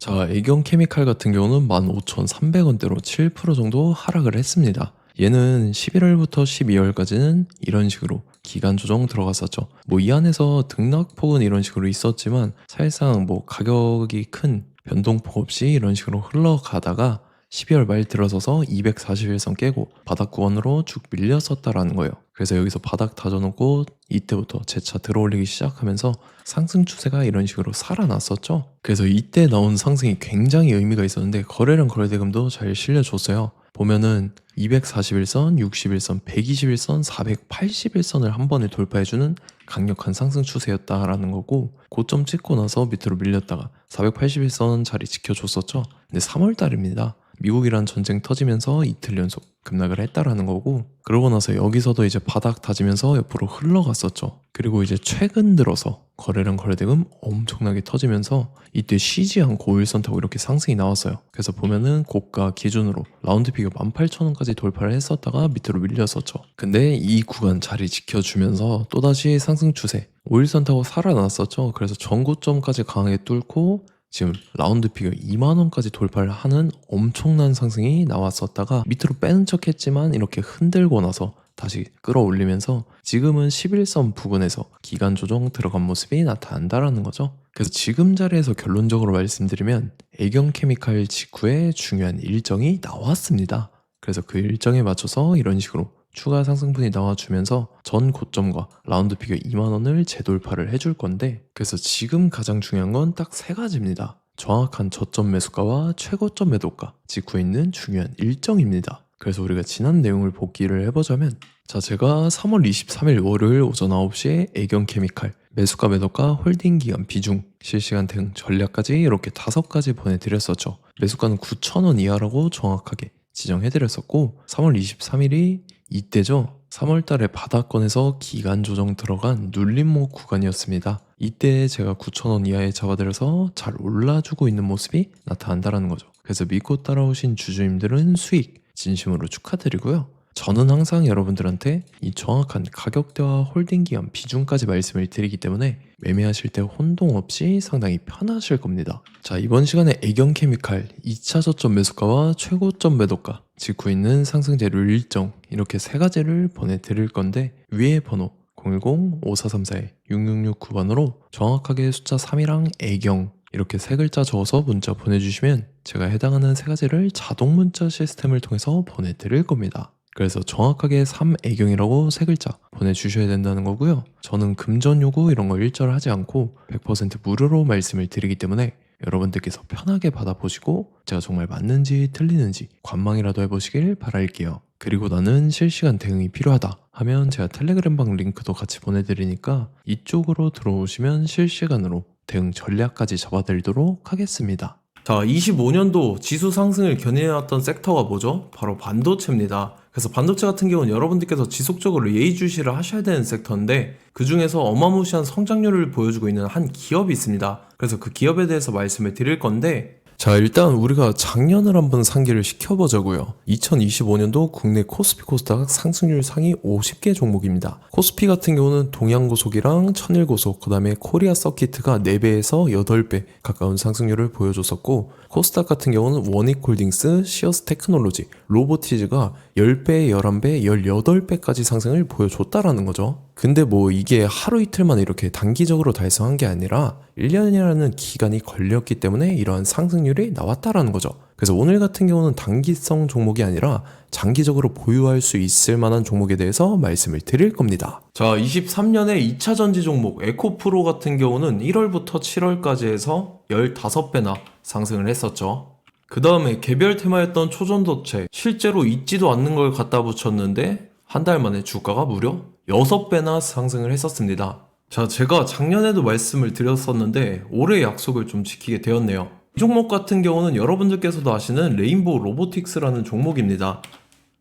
자, 애경 케미칼 같은 경우는 15,300원대로 7% 정도 하락을 했습니다. 얘는 11월부터 12월까지는 이런 식으로 기간 조정 들어갔었죠. 뭐 이 안에서 등락폭은 이런 식으로 있었지만 사실상 뭐 가격이 큰 변동폭 없이 이런 식으로 흘러가다가 12월 말 들어서서 241선 깨고 바닥 구간으로 쭉 밀렸었다라는 거예요. 그래서 여기서 바닥 다져놓고 이때부터 재차 들어올리기 시작하면서 상승 추세가 이런 식으로 살아났었죠. 그래서 이때 나온 상승이 굉장히 의미가 있었는데 거래량 거래대금도 잘 실려줬어요. 보면은 241선, 61선, 121선, 481선을 한 번에 돌파해주는 강력한 상승 추세였다라는 거고, 고점 찍고 나서 밑으로 밀렸다가 481선 자리 지켜줬었죠. 근데 3월 달입니다. 미국이란 전쟁 터지면서 이틀 연속 급락을 했다라는 거고, 그러고 나서 여기서도 이제 바닥 다지면서 옆으로 흘러갔었죠. 그리고 이제 최근 들어서 거래량 거래대금 엄청나게 터지면서 이때 쉬지 않고 5일선 타고 이렇게 상승이 나왔어요. 그래서 보면은 고가 기준으로 라운드 피겨 18,000원까지 돌파를 했었다가 밑으로 밀렸었죠. 근데 이 구간 자리 지켜주면서 또다시 상승 추세 5일선 타고 살아났었죠. 그래서 전고점까지 강하게 뚫고 지금 라운드 피겨 2만원까지 돌파를 하는 엄청난 상승이 나왔었다가 밑으로 빼는 척 했지만 이렇게 흔들고 나서 다시 끌어올리면서 지금은 11선 부근에서 기간 조정 들어간 모습이 나타난다라는 거죠. 그래서 지금 자리에서 결론적으로 말씀드리면 애경 케미칼 직후에 중요한 일정이 나왔습니다. 그래서 그 일정에 맞춰서 이런 식으로 추가 상승분이 나와주면서 전 고점과 라운드 피겨 2만원을 재돌파를 해줄 건데, 그래서 지금 가장 중요한 건 딱 세 가지입니다. 정확한 저점 매수가와 최고점 매도가, 직후에 있는 중요한 일정입니다. 그래서 우리가 지난 내용을 복기를 해보자면, 자, 제가 3월 23일 월요일 오전 9시에 애경 케미칼 매수가 매도가 홀딩 기간 비중 실시간 대응 전략까지 이렇게 5가지 보내드렸었죠. 매수가는 9,000원 이하라고 정확하게 지정해드렸었고, 3월 23일이 이때죠. 3월달에 바닥권에서 기간 조정 들어간 눌림목 구간이었습니다. 이때 제가 9,000원 이하에 잡아들여서 잘 올라주고 있는 모습이 나타난다는 거죠. 그래서 믿고 따라오신 주주님들은 수익 진심으로 축하드리고요. 저는 항상 여러분들한테 이 정확한 가격대와 홀딩 기간 비중까지 말씀을 드리기 때문에 매매하실 때 혼동 없이 상당히 편하실 겁니다. 자, 이번 시간에 애경 케미칼 2차 저점 매수가와 최고점 매도가, 직후 있는 상승 재료 일정, 이렇게 세 가지를 보내드릴 건데, 위에 번호 010-5434-6669번으로 정확하게 숫자 3이랑 애경 이렇게 세 글자 적어서 문자 보내주시면 제가 해당하는 세 가지를 자동 문자 시스템을 통해서 보내드릴 겁니다. 그래서 정확하게 3애경이라고 세 글자 보내주셔야 된다는 거고요. 저는 금전 요구 이런 거 일절하지 않고 100% 무료로 말씀을 드리기 때문에 여러분들께서 편하게 받아보시고 제가 정말 맞는지 틀리는지 관망이라도 해보시길 바랄게요. 그리고 나는 실시간 대응이 필요하다 하면 제가 텔레그램방 링크도 같이 보내드리니까 이쪽으로 들어오시면 실시간으로 대응 전략까지 잡아드리도록 하겠습니다. 자, 25년도 지수 상승을 견인해왔던 섹터가 뭐죠? 바로 반도체입니다. 그래서 반도체 같은 경우는 여러분들께서 지속적으로 예의주시를 하셔야 되는 섹터인데, 그 중에서 어마무시한 성장률을 보여주고 있는 한 기업이 있습니다. 그래서 그 기업에 대해서 말씀을 드릴 건데, 자, 일단 우리가 작년을 한번 상기를 시켜보자고요. 2025년도 국내 코스피 코스닥 상승률 상위 50개 종목입니다. 코스피 같은 경우는 동양고속이랑 천일고속, 그 다음에 코리아 서키트가 4배에서 8배 가까운 상승률을 보여줬었고, 코스닥 같은 경우는 원익홀딩스, 시어스 테크놀로지, 로보티즈가 10배, 11배, 18배까지 상승을 보여줬다라는 거죠. 근데 뭐 이게 하루 이틀만 이렇게 단기적으로 달성한 게 아니라 1년이라는 기간이 걸렸기 때문에 이러한 상승률이 나왔다라는 거죠. 그래서 오늘 같은 경우는 단기성 종목이 아니라 장기적으로 보유할 수 있을 만한 종목에 대해서 말씀을 드릴 겁니다. 자, 23년에 2차 전지 종목 에코프로 같은 경우는 1월부터 7월까지 해서 15배나 상승을 했었죠. 그 다음에 개별 테마였던 초전도체, 실제로 있지도 않는 걸 갖다 붙였는데 한 달 만에 주가가 무려 6배나 상승을 했었습니다. 자, 제가 작년에도 말씀을 드렸었는데 올해 약속을 좀 지키게 되었네요. 이 종목 같은 경우는 여러분들께서도 아시는 레인보우 로보틱스라는 종목입니다.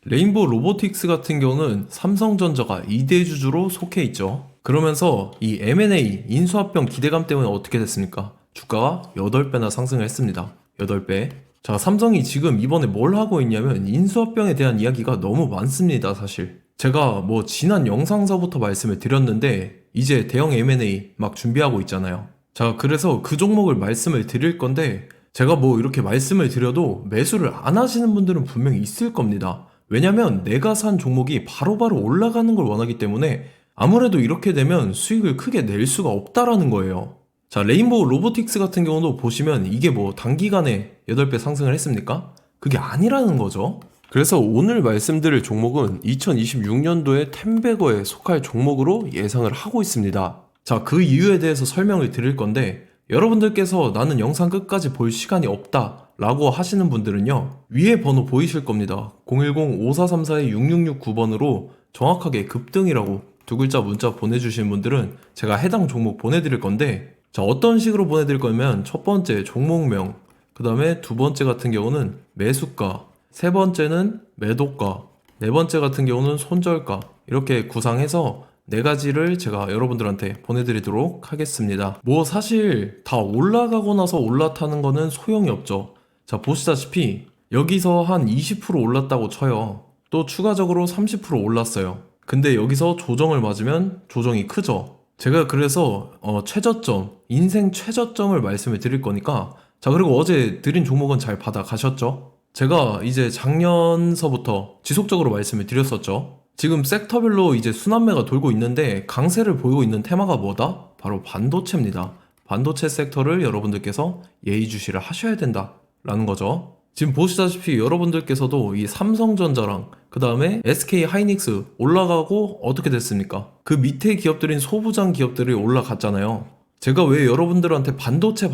레인보우 로보틱스 같은 경우는 삼성전자가 2대 주주로 속해 있죠. 그러면서 이 M&A 인수합병 기대감 때문에 어떻게 됐습니까? 주가가 8배나 상승을 했습니다. 8배. 자, 삼성이 지금 이번에 뭘 하고 있냐면 인수합병에 대한 이야기가 너무 많습니다, 사실. 제가 뭐 지난 영상서부터 말씀을 드렸는데 이제 대형 M&A 막 준비하고 있잖아요. 자, 그래서 그 종목을 말씀을 드릴 건데, 제가 뭐 이렇게 말씀을 드려도 매수를 안 하시는 분들은 분명히 있을 겁니다. 왜냐면 내가 산 종목이 바로바로 올라가는 걸 원하기 때문에 아무래도 이렇게 되면 수익을 크게 낼 수가 없다라는 거예요. 자, 레인보우 로보틱스 같은 경우도 보시면 이게 뭐 단기간에 8배 상승을 했습니까? 그게 아니라는 거죠. 그래서 오늘 말씀드릴 종목은 2026년도에 텐베거에 속할 종목으로 예상을 하고 있습니다. 자, 그 이유에 대해서 설명을 드릴 건데 여러분들께서 나는 영상 끝까지 볼 시간이 없다 라고 하시는 분들은요, 위에 번호 보이실 겁니다. 010-5434-6669번으로 정확하게 급등이라고 두 글자 문자 보내주신 분들은 제가 해당 종목 보내드릴 건데, 자, 어떤 식으로 보내드릴 거냐면 첫 번째 종목명, 그 다음에 두 번째 같은 경우는 매수가, 세 번째는 매도가, 네 번째 같은 경우는 손절가, 이렇게 구상해서 네 가지를 제가 여러분들한테 보내드리도록 하겠습니다. 뭐 사실 다 올라가고 나서 올라타는 거는 소용이 없죠. 자, 보시다시피 여기서 한 20% 올랐다고 쳐요. 또 추가적으로 30% 올랐어요. 근데 여기서 조정을 맞으면 조정이 크죠. 제가 그래서 최저점, 인생 최저점을 말씀을 드릴 거니까, 자, 그리고 어제 드린 종목은 잘 받아가셨죠? 제가 이제 작년서부터 지속적으로 말씀을 드렸었죠. 지금 섹터별로 이제 순환매가 돌고 있는데 강세를 보이고 있는 테마가 뭐다? 바로 반도체입니다. 반도체 섹터를 여러분들께서 예의주시를 하셔야 된다라는 거죠. 지금 보시다시피 여러분들께서도 이 삼성전자랑 그 다음에 SK 하이닉스 올라가고 어떻게 됐습니까? 그 밑에 기업들인 소부장 기업들이 올라갔잖아요. 제가 왜 여러분들한테 반도체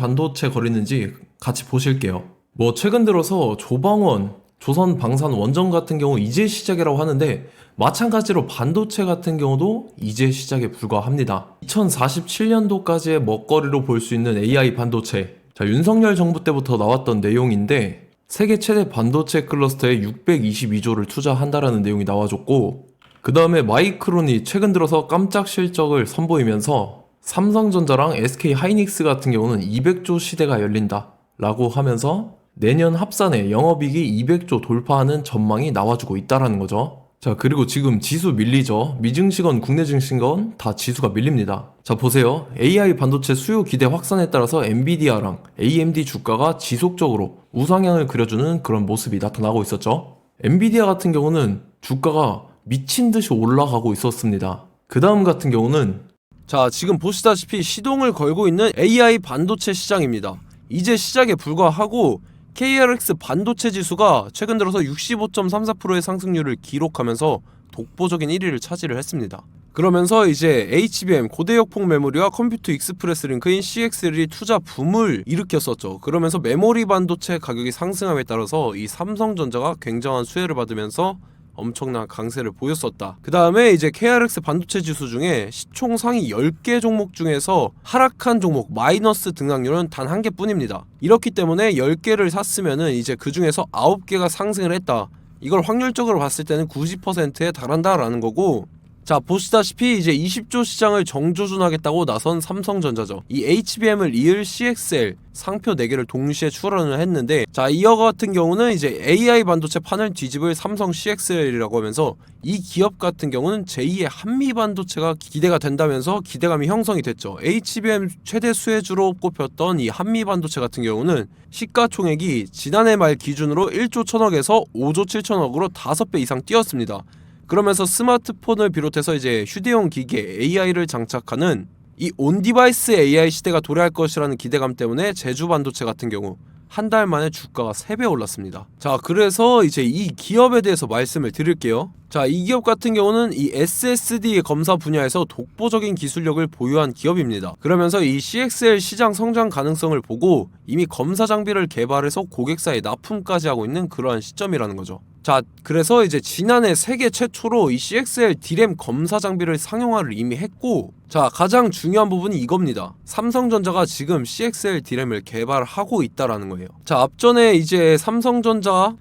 거리는지 같이 보실게요. 뭐 최근 들어서 조방원, 조선방산원전 같은 경우 이제 시작이라고 하는데 마찬가지로 반도체 같은 경우도 이제 시작에 불과합니다. 2047년도까지의 먹거리로 볼 수 있는 AI 반도체. 자, 윤석열 정부 때부터 나왔던 내용인데 세계 최대 반도체 클러스터에 622조를 투자한다라는 내용이 나와줬고, 그 다음에 마이크론이 최근 들어서 깜짝 실적을 선보이면서 삼성전자랑 SK 하이닉스 같은 경우는 200조 시대가 열린다 라고 하면서 내년 합산에 영업이익이 200조 돌파하는 전망이 나와주고 있다라는 거죠. 자, 그리고 지금 지수 밀리죠. 미증시건 국내 증시건 다 지수가 밀립니다. 자, 보세요. AI 반도체 수요 기대 확산에 따라서 엔비디아랑 AMD 주가가 지속적으로 우상향을 그려주는 그런 모습이 나타나고 있었죠. 엔비디아 같은 경우는 주가가 미친 듯이 올라가고 있었습니다. 그 다음 같은 경우는, 자, 지금 보시다시피 시동을 걸고 있는 AI 반도체 시장입니다. 이제 시작에 불과하고 KRX 반도체 지수가 최근 들어서 65.34%의 상승률을 기록하면서 독보적인 1위를 차지를 했습니다. 그러면서 이제 HBM 고대역폭 메모리와 컴퓨터 익스프레스 링크인 CXL이 투자 붐을 일으켰었죠. 그러면서 메모리 반도체 가격이 상승함에 따라서 이 삼성전자가 굉장한 수혜를 받으면서 엄청난 강세를 보였었다. 그 다음에 이제 KRX 반도체 지수 중에 시총 상위 10개 종목 중에서 하락한 종목 마이너스 등락률은 단 1개 뿐입니다. 이렇기 때문에 10개를 샀으면은 이제 그 중에서 9개가 상승을 했다. 이걸 확률적으로 봤을 때는 90%에 달한다라는 거고, 자, 보시다시피 이제 20조 시장을 정조준하겠다고 나선 삼성전자죠. 이 HBM을 이을 CXL 상표 4개를 동시에 출원을 했는데, 자, 이어 같은 경우는 이제 AI 반도체 판을 뒤집을 삼성 CXL이라고 하면서 이 기업 같은 경우는 제2의 한미 반도체가 기대가 된다면서 기대감이 형성이 됐죠. HBM 최대 수혜주로 꼽혔던 이 한미 반도체 같은 경우는 시가총액이 지난해 말 기준으로 1조 1000억에서 5조 7천억으로 5배 이상 뛰었습니다. 그러면서 스마트폰을 비롯해서 이제 휴대용 기기에 AI를 장착하는 이 온디바이스 AI 시대가 도래할 것이라는 기대감 때문에 제주 반도체 같은 경우 한 달 만에 주가가 3배 올랐습니다. 자, 그래서 이제 이 기업에 대해서 말씀을 드릴게요. 자, 이 기업 같은 경우는 이 SSD 검사 분야에서 독보적인 기술력을 보유한 기업입니다. 그러면서 이 CXL 시장 성장 가능성을 보고 이미 검사 장비를 개발해서 고객사에 납품까지 하고 있는 그러한 시점이라는 거죠. 자, 그래서 이제 지난해 세계 최초로 이 CXL D램 검사 장비를 상용화를 이미 했고, 자, 가장 중요한 부분이 이겁니다. 삼성전자가 지금 CXL D램을 개발하고 있다라는 거예요. 자, 앞전에 이제 삼성전자가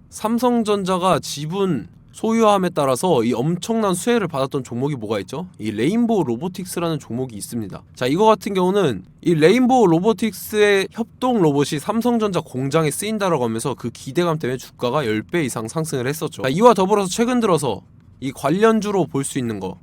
지분 소유함에 따라서 이 엄청난 수혜를 받았던 종목이 뭐가 있죠? 이 레인보우 로보틱스라는 종목이 있습니다. 자, 이거 같은 경우는 이 레인보우 로보틱스의 협동 로봇이 삼성전자 공장에 쓰인다라고 하면서 그 기대감 때문에 주가가 10배 이상 상승을 했었죠. 자, 이와 더불어서 최근 들어서 이 관련주로 볼 수 있는 거,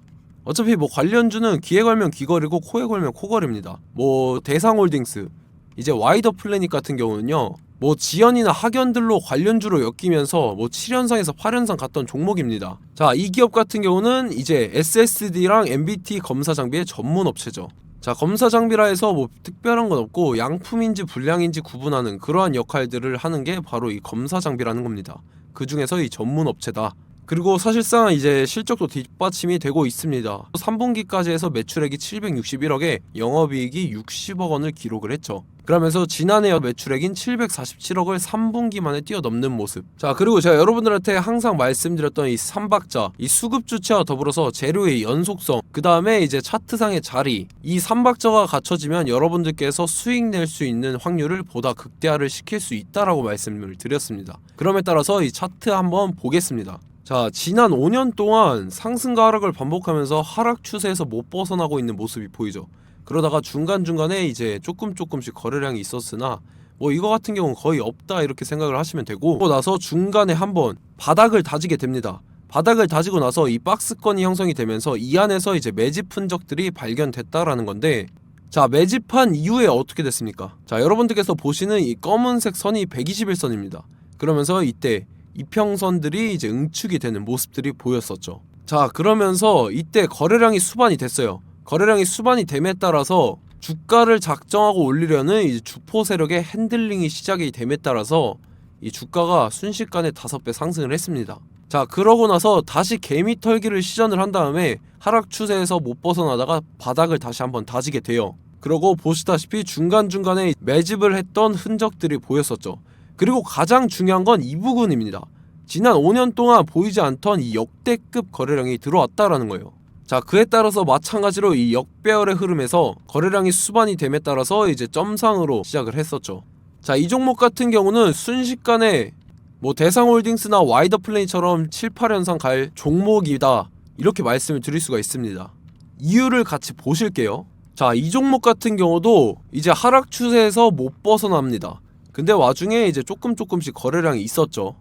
어차피 뭐 관련주는 귀에 걸면 귀걸이고 코에 걸면 코걸입니다. 뭐 대상홀딩스, 이제 와이더 플래닛 같은 경우는요, 뭐 지연이나 학연들로 관련주로 엮이면서 뭐 7연상에서 8연상 갔던 종목입니다. 자, 이 기업 같은 경우는 이제 SSD랑 MBT 검사 장비의 전문 업체죠. 자, 검사 장비라 해서 뭐 특별한 건 없고 양품인지 불량인지 구분하는 그러한 역할들을 하는 게 바로 이 검사 장비라는 겁니다. 그 중에서 이 전문 업체다. 그리고 사실상 이제 실적도 뒷받침이 되고 있습니다. 3분기까지 해서 매출액이 761억에 영업이익이 60억 원을 기록을 했죠. 그러면서 지난해 매출액인 747억을 3분기 만에 뛰어넘는 모습. 자, 그리고 제가 여러분들한테 항상 말씀드렸던 이 3박자, 이 수급 주체와 더불어서 재료의 연속성, 그 다음에 이제 차트상의 자리, 이 3박자가 갖춰지면 여러분들께서 수익 낼 수 있는 확률을 보다 극대화를 시킬 수 있다라고 말씀을 드렸습니다. 그럼에 따라서 이 차트 한번 보겠습니다. 자, 지난 5년 동안 상승과 하락을 반복하면서 하락 추세에서 못 벗어나고 있는 모습이 보이죠. 그러다가 중간중간에 이제 조금씩 거래량이 있었으나 뭐 이거 같은 경우는 거의 없다 이렇게 생각을 하시면 되고, 그러고 나서 중간에 한번 바닥을 다지게 됩니다. 바닥을 다지고 나서 이 박스권이 형성이 되면서 이 안에서 이제 매집 흔적들이 발견됐다라는 건데, 자, 매집한 이후에 어떻게 됐습니까? 자, 여러분들께서 보시는 이 검은색 선이 121선입니다. 그러면서 이때 이평선들이 이제 응축이 되는 모습들이 보였었죠. 자, 그러면서 이때 거래량이 수반이 됐어요. 거래량이 수반이 됨에 따라서 주가를 작정하고 올리려는 이제 주포 세력의 핸들링이 시작이 됨에 따라서 이 주가가 순식간에 5배 상승을 했습니다. 자, 그러고 나서 다시 개미 털기를 시전을 한 다음에 하락 추세에서 못 벗어나다가 바닥을 다시 한번 다지게 돼요. 그러고 보시다시피 중간중간에 매집을 했던 흔적들이 보였었죠. 그리고 가장 중요한 건 이 부분입니다. 지난 5년 동안 보이지 않던 이 역대급 거래량이 들어왔다라는 거예요. 자, 그에 따라서 마찬가지로 이 역배열의 흐름에서 거래량이 수반이 됨에 따라서 이제 점상으로 시작을 했었죠. 자, 이 종목 같은 경우는 순식간에 뭐 대상홀딩스나 와이더플레이처럼 7, 8연상 갈 종목이다 이렇게 말씀을 드릴 수가 있습니다. 이유를 같이 보실게요. 자, 이 종목 같은 경우도 이제 하락 추세에서 못 벗어납니다. 근데 와중에 이제 조금씩 거래량이 있었죠.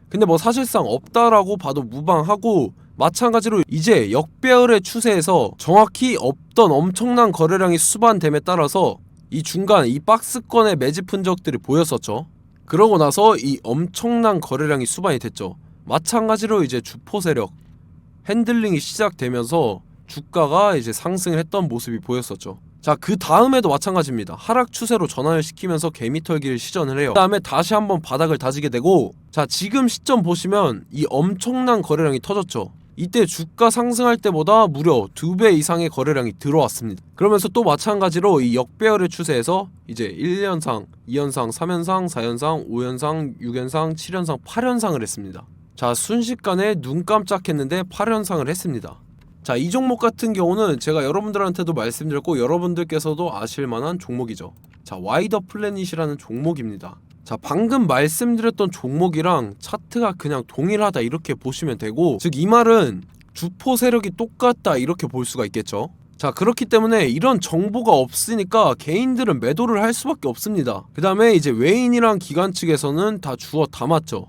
근데 뭐 사실상 없다라고 봐도 무방하고, 마찬가지로 이제 역배열의 추세에서 정확히 없던 엄청난 거래량이 수반됨에 따라서 이 중간 이 박스권의 매집 흔적들이 보였었죠. 그러고 나서 이 엄청난 거래량이 수반이 됐죠. 마찬가지로 이제 주포 세력 핸들링이 시작되면서 주가가 이제 상승을 했던 모습이 보였었죠. 자, 그 다음에도 마찬가지입니다. 하락 추세로 전환을 시키면서 개미 털기를 시전을 해요. 그 다음에 다시 한번 바닥을 다지게 되고, 자, 지금 시점 보시면 이 엄청난 거래량이 터졌죠. 이때 주가 상승할 때보다 무려 2배 이상의 거래량이 들어왔습니다. 그러면서 또 마찬가지로 이 역배열의 추세에서 이제 1연상, 2연상, 3연상, 4연상, 5연상, 6연상, 7연상, 8연상을 했습니다. 자, 순식간에 눈 깜짝했는데 8연상을 했습니다. 자, 이 종목 같은 경우는 제가 여러분들한테도 말씀드렸고 여러분들께서도 아실만한 종목이죠. 자, 와이더 플래닛이라는 종목입니다. 자, 방금 말씀드렸던 종목이랑 차트가 그냥 동일하다 이렇게 보시면 되고, 즉 이 말은 주포 세력이 똑같다 이렇게 볼 수가 있겠죠. 자, 그렇기 때문에 이런 정보가 없으니까 개인들은 매도를 할 수밖에 없습니다. 그 다음에 이제 외인이랑 기관 측에서는 다 주워 담았죠.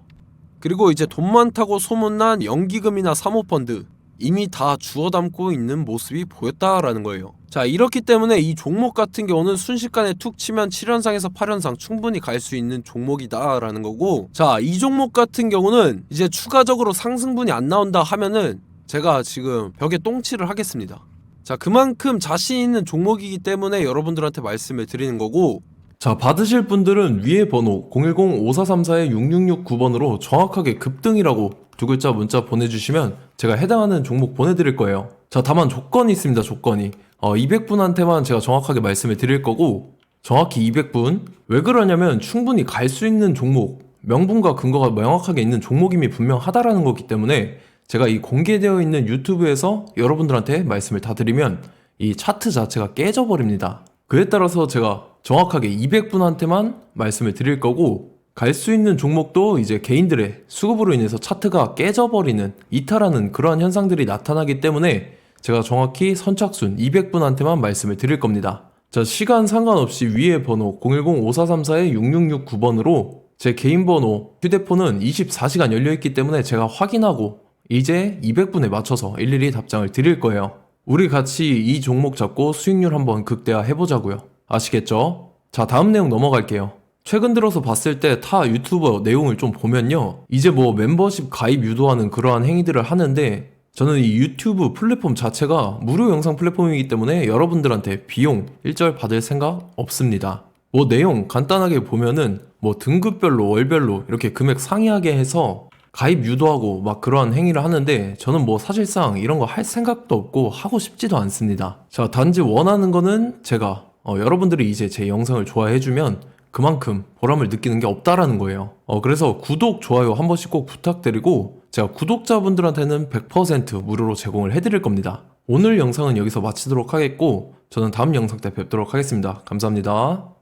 그리고 이제 돈 많다고 소문난 연기금이나 사모펀드 이미 다 주워 담고 있는 모습이 보였다라는 거예요. 자, 이렇기 때문에 이 종목 같은 경우는 순식간에 툭 치면 7연상에서 8연상 충분히 갈 수 있는 종목이다 라는 거고, 자, 이 종목 같은 경우는 이제 추가적으로 상승분이 안 나온다 하면은 제가 지금 벽에 똥칠을 하겠습니다. 자, 그만큼 자신 있는 종목이기 때문에 여러분들한테 말씀을 드리는 거고, 자, 받으실 분들은 위에 번호 010-5434-6669번으로 정확하게 급등이라고 두 글자 문자 보내주시면 제가 해당하는 종목 보내드릴 거예요. 자, 다만 조건이 있습니다. 조건이 200분한테만 제가 정확하게 말씀을 드릴 거고, 정확히 200분. 왜 그러냐면 충분히 갈 수 있는 종목, 명분과 근거가 명확하게 있는 종목임이 분명하다라는 거기 때문에 제가 이 공개되어 있는 유튜브에서 여러분들한테 말씀을 다 드리면 이 차트 자체가 깨져버립니다. 그에 따라서 제가 정확하게 200분한테만 말씀을 드릴 거고, 갈 수 있는 종목도 이제 개인들의 수급으로 인해서 차트가 깨져버리는, 이탈하는 그러한 현상들이 나타나기 때문에 제가 정확히 선착순 200분한테만 말씀을 드릴 겁니다. 자, 시간 상관없이 위에 번호 010-5434-6669번으로 제 개인 번호, 휴대폰은 24시간 열려있기 때문에 제가 확인하고 이제 200분에 맞춰서 일일이 답장을 드릴 거예요. 우리 같이 이 종목 잡고 수익률 한번 극대화 해보자고요. 아시겠죠? 자, 다음 내용 넘어갈게요. 최근 들어서 봤을 때 타 유튜버 내용을 좀 보면요. 이제 뭐 멤버십 가입 유도하는 그러한 행위들을 하는데 저는 이 유튜브 플랫폼 자체가 무료 영상 플랫폼이기 때문에 여러분들한테 비용 일절 받을 생각 없습니다. 뭐 내용 간단하게 보면은 뭐 등급별로 월별로 이렇게 금액 상이하게 해서 가입 유도하고 막 그러한 행위를 하는데 저는 뭐 사실상 이런 거 할 생각도 없고 하고 싶지도 않습니다. 자, 단지 원하는 거는 제가 여러분들이 이제 제 영상을 좋아해주면 그만큼 보람을 느끼는 게 없다라는 거예요. 그래서 구독, 좋아요 한 번씩 꼭 부탁드리고 제가 구독자분들한테는 100% 무료로 제공을 해드릴 겁니다. 오늘 영상은 여기서 마치도록 하겠고 저는 다음 영상 때 뵙도록 하겠습니다. 감사합니다.